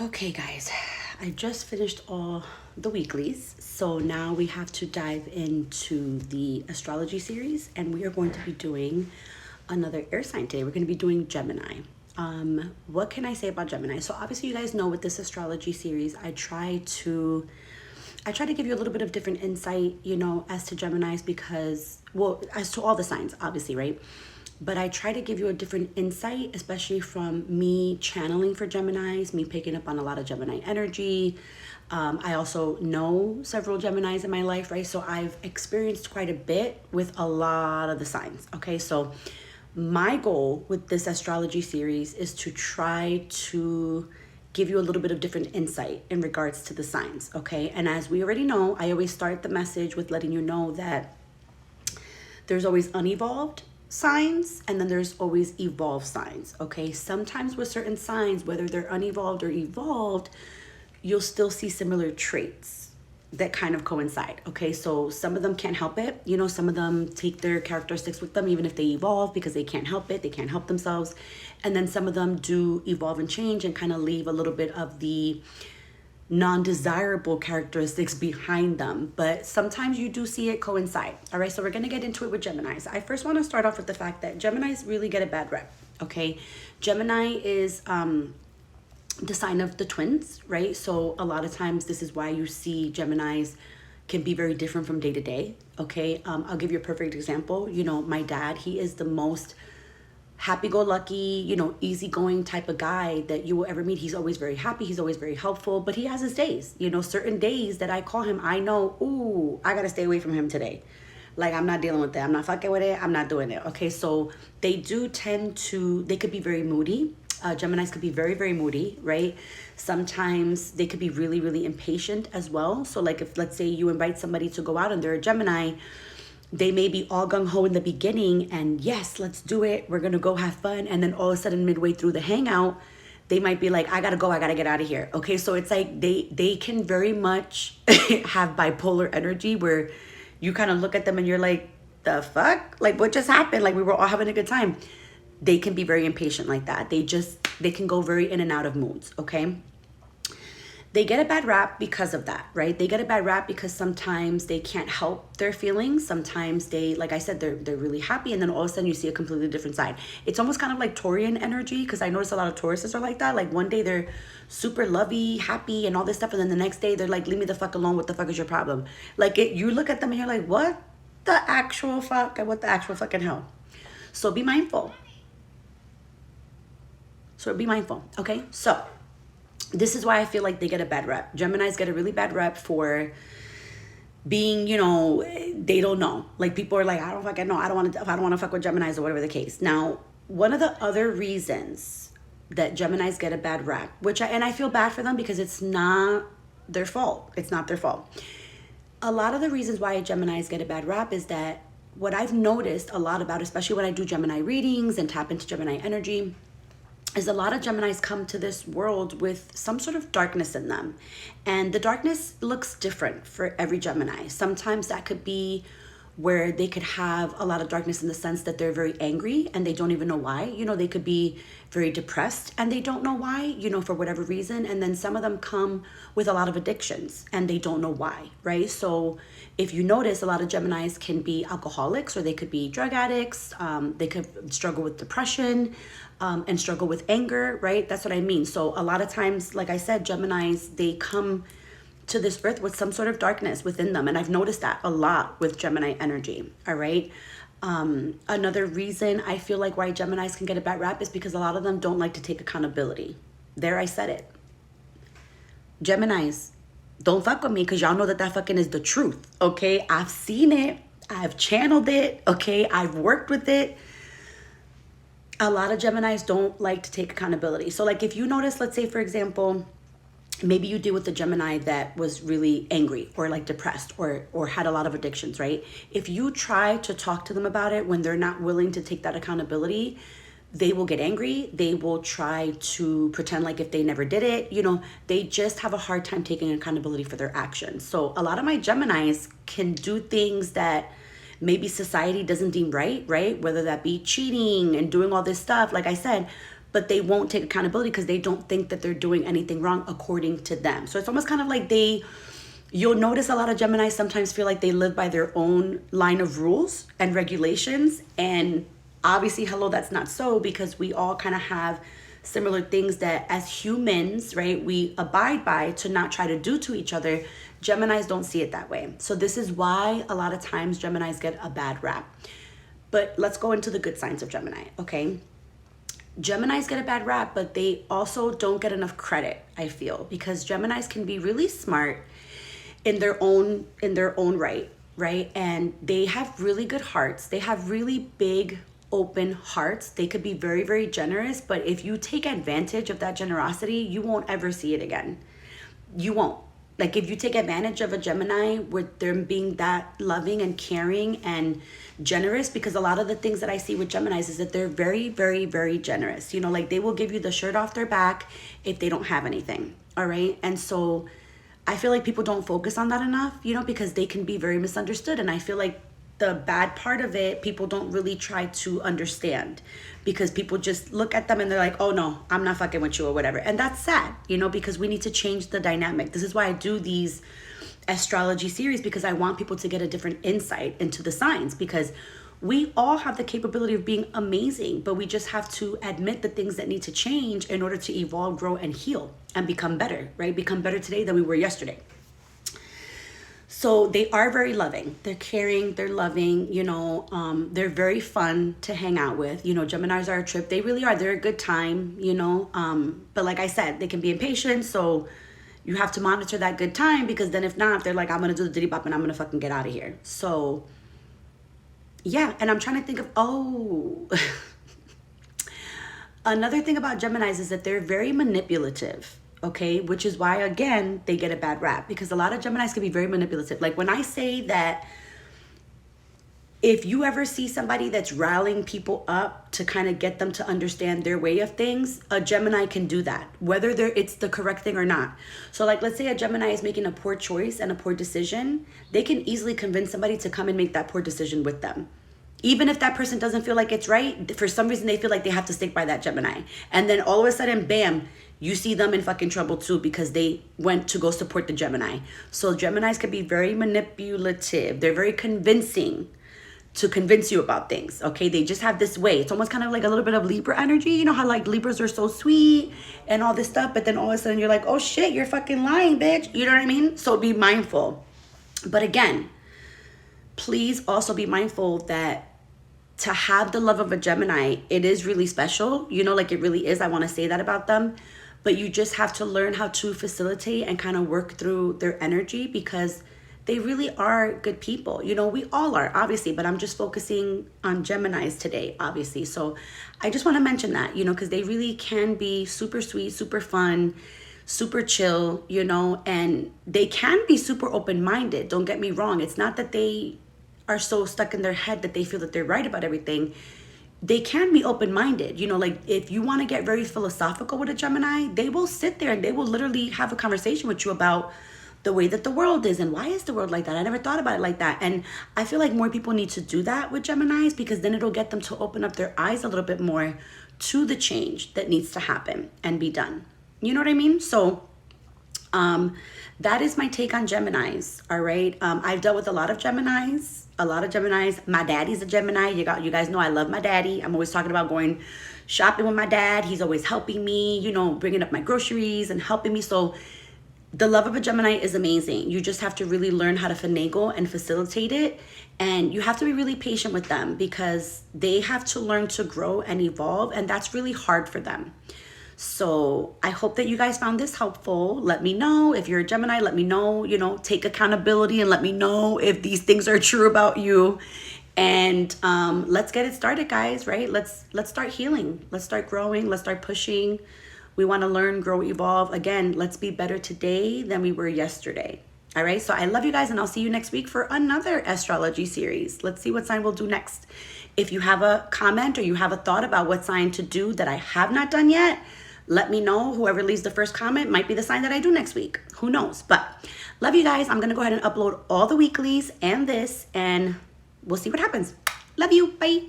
Okay, guys, I just finished all the weeklies, so now we have to dive into the astrology series, and we are going to be doing another air sign today. We're going to be doing Gemini. What can I say about Gemini? So obviously, you guys know with this astrology series, I try to give you a little bit of different insight, as to Geminis because, well, as to all the signs, obviously, right? But I try to give you a different insight, especially from me channeling for Geminis, me picking up on a lot of Gemini energy. I also know several Geminis in my life, right? So I've experienced quite a bit with a lot of the signs, okay? So my goal with this astrology series is to try to give you a little bit of different insight in regards to the signs, okay? And as we already know, I always start the message with letting you know that there's always unevolved signs and then there's always evolved signs, okay? Sometimes with certain signs, whether they're unevolved or evolved, you'll still see similar traits that kind of coincide, okay? So some of them can't help it. Some of them take their characteristics with them even if they evolve because they can't help it. They can't help themselves. And then some of them do evolve and change and kind of leave a little bit of the non-desirable characteristics behind them, but sometimes you do see it coincide. All right, so we're going to get into it with Geminis. I first want to start off with the fact that Geminis really get a bad rep. Okay, Gemini is the sign of the twins, right? So a lot of times this is why you see Geminis can be very different from day to day. Okay, I'll give you a perfect example. My dad, he is the most happy-go-lucky, easygoing type of guy that you will ever meet. He's always very happy. He's always very helpful, but he has his days. Certain days that I call him, I know, ooh, I got to stay away from him today. Like, I'm not dealing with that. I'm not fucking with it. I'm not doing it. Okay, so they do tend to, they could be very moody. Geminis could be very, very moody, right? Sometimes they could be really, really impatient as well. So like if, let's say you invite somebody to go out and they're a Gemini, they may be all gung-ho in the beginning and yes, let's do it, we're gonna go have fun, and then all of a sudden midway through the hangout they might be like, I gotta go, I gotta get out of here. Okay, so it's like they can very much have bipolar energy where you kind of look at them and you're like, the fuck, like what just happened, like we were all having a good time. They can be very impatient like that. They can go very in and out of moods. Okay, they get a bad rap because of that, right? They get a bad rap because sometimes they can't help their feelings. Sometimes they, like I said, they're really happy, and then all of a sudden you see a completely different side. It's almost kind of like Taurian energy, because I notice a lot of Tauruses are like that. Like one day they're super lovey, happy, and all this stuff, and then the next day they're like, leave me the fuck alone. What the fuck is your problem? Like you look at them and you're like, what the actual fuck and what the actual fucking hell? So be mindful. Okay? So this is why I feel like they get a bad rep. Geminis get a really bad rep for being, they don't know. Like people are like, I don't fucking know. I don't want to fuck with Geminis or whatever the case. Now, one of the other reasons that Geminis get a bad rep, and I feel bad for them because it's not their fault. It's not their fault. A lot of the reasons why Geminis get a bad rap is that what I've noticed a lot about, especially when I do Gemini readings and tap into Gemini energy, is a lot of Geminis come to this world with some sort of darkness in them. And the darkness looks different for every Gemini. Sometimes that could be where they could have a lot of darkness in the sense that they're very angry and they don't even know why. They could be very depressed and they don't know why, for whatever reason. And then some of them come with a lot of addictions and they don't know why, right? So if you notice, a lot of Geminis can be alcoholics or they could be drug addicts. They could struggle with depression and struggle with anger, right? That's what I mean. So a lot of times, like I said, Geminis, they come to this earth with some sort of darkness within them. And I've noticed that a lot with Gemini energy, all right? Another reason I feel like why Geminis can get a bad rap is because a lot of them don't like to take accountability. There, I said it. Geminis, don't fuck with me because y'all know that fucking is the truth, okay? I've seen it. I've channeled it, okay? I've worked with it. A lot of Geminis don't like to take accountability. So like if you notice, let's say, for example, maybe you deal with a Gemini that was really angry or like depressed or had a lot of addictions, right? If you try to talk to them about it when they're not willing to take that accountability, they will get angry. They will try to pretend like if they never did it. They just have a hard time taking accountability for their actions. So a lot of my Geminis can do things that maybe society doesn't deem right? Whether that be cheating and doing all this stuff, like I said, but they won't take accountability because they don't think that they're doing anything wrong according to them. So it's almost kind of like you'll notice a lot of Geminis sometimes feel like they live by their own line of rules and regulations. And obviously, hello, that's not so, because we all kind of have similar things that as humans, right, we abide by to not try to do to each other. Geminis don't see it that way. So this is why a lot of times Geminis get a bad rap. But let's go into the good signs of Gemini, okay? Geminis get a bad rap, but they also don't get enough credit, I feel, because Geminis can be really smart in their own right? And they have really good hearts. They have really big, open hearts. They could be very, very generous, but if you take advantage of that generosity, you won't ever see it again. You won't. Like, if you take advantage of a Gemini with them being that loving and caring and generous, because a lot of the things that I see with Geminis is that they're very, very, very generous. You know, like they will give you the shirt off their back if they don't have anything. All right. And so I feel like people don't focus on that enough, you know, because they can be very misunderstood. And I feel like the bad part of it, people don't really try to understand, because people just look at them and they're like, oh no, I'm not fucking with you or whatever. And that's sad, you know, because we need to change the dynamic. This is why I do these astrology series, because I want people to get a different insight into the signs, because we all have the capability of being amazing, but we just have to admit the things that need to change in order to evolve, grow, and heal and become better, right? Become better today than we were yesterday. So they are very loving. They're caring. They're loving. You know, they're very fun to hang out with. You know, Geminis are a trip. They really are. They're a good time, you know. But like I said, they can be impatient. So you have to monitor that good time, because then if not, they're like, I'm going to do the diddy bop and I'm going to fucking get out of here. So yeah. And I'm trying to think of, another thing about Geminis is that they're very manipulative. Okay, which is why, again, they get a bad rap, because a lot of Geminis can be very manipulative. Like when I say that, if you ever see somebody that's rallying people up to kind of get them to understand their way of things, a Gemini can do that, whether it's the correct thing or not. So like, let's say a Gemini is making a poor choice and a poor decision, they can easily convince somebody to come and make that poor decision with them. Even if that person doesn't feel like it's right, for some reason they feel like they have to stick by that Gemini. And then all of a sudden, bam, you see them in fucking trouble too, because they went to go support the Gemini. So Geminis can be very manipulative. They're very convincing to convince you about things, okay? They just have this way. It's almost kind of like a little bit of Libra energy. You know how like Libras are so sweet and all this stuff, but then all of a sudden you're like, oh shit, you're fucking lying, bitch. You know what I mean? So be mindful. But again, please also be mindful that to have the love of a Gemini, it is really special. You know, like it really is. I want to say that about them. But you just have to learn how to facilitate and kind of work through their energy, because they really are good people. You know, we all are, obviously, but I'm just focusing on Geminis today, obviously. So I just want to mention that, you know, because they really can be super sweet, super fun, super chill, you know, and they can be super open-minded. Don't get me wrong. It's not that they are so stuck in their head that they feel that they're right about everything. They can be open-minded. You know, like if you want to get very philosophical with a Gemini, they will sit there and they will literally have a conversation with you about the way that the world is and why is the world like that. I never thought about it like that. And I feel like more people need to do that with Geminis, because then it'll get them to open up their eyes a little bit more to the change that needs to happen and be done. You know what I mean? So that is my take on Geminis. All right. I've dealt with a lot of Geminis. My daddy's a Gemini. You guys know I love my daddy. I'm always talking about going shopping with my dad. He's always helping me, you know, bringing up my groceries and helping me. So the love of a Gemini is amazing. You just have to really learn how to finagle and facilitate it. And you have to be really patient with them, because they have to learn to grow and evolve. And that's really hard for them. So I hope that you guys found this helpful. Let me know if you're a Gemini. Let me know, you know, take accountability and let me know if these things are true about you. And let's get it started, guys, right? Let's start healing. Let's start growing. Let's start pushing. We want to learn, grow, evolve. Again, let's be better today than we were yesterday. All right. So I love you guys, and I'll see you next week for another astrology series. Let's see what sign we'll do next. If you have a comment or you have a thought about what sign to do that I have not done yet, let me know. Whoever leaves the first comment might be the sign that I do next week. Who knows? But love you guys. I'm going to go ahead and upload all the weeklies and this, and we'll see what happens. Love you. Bye.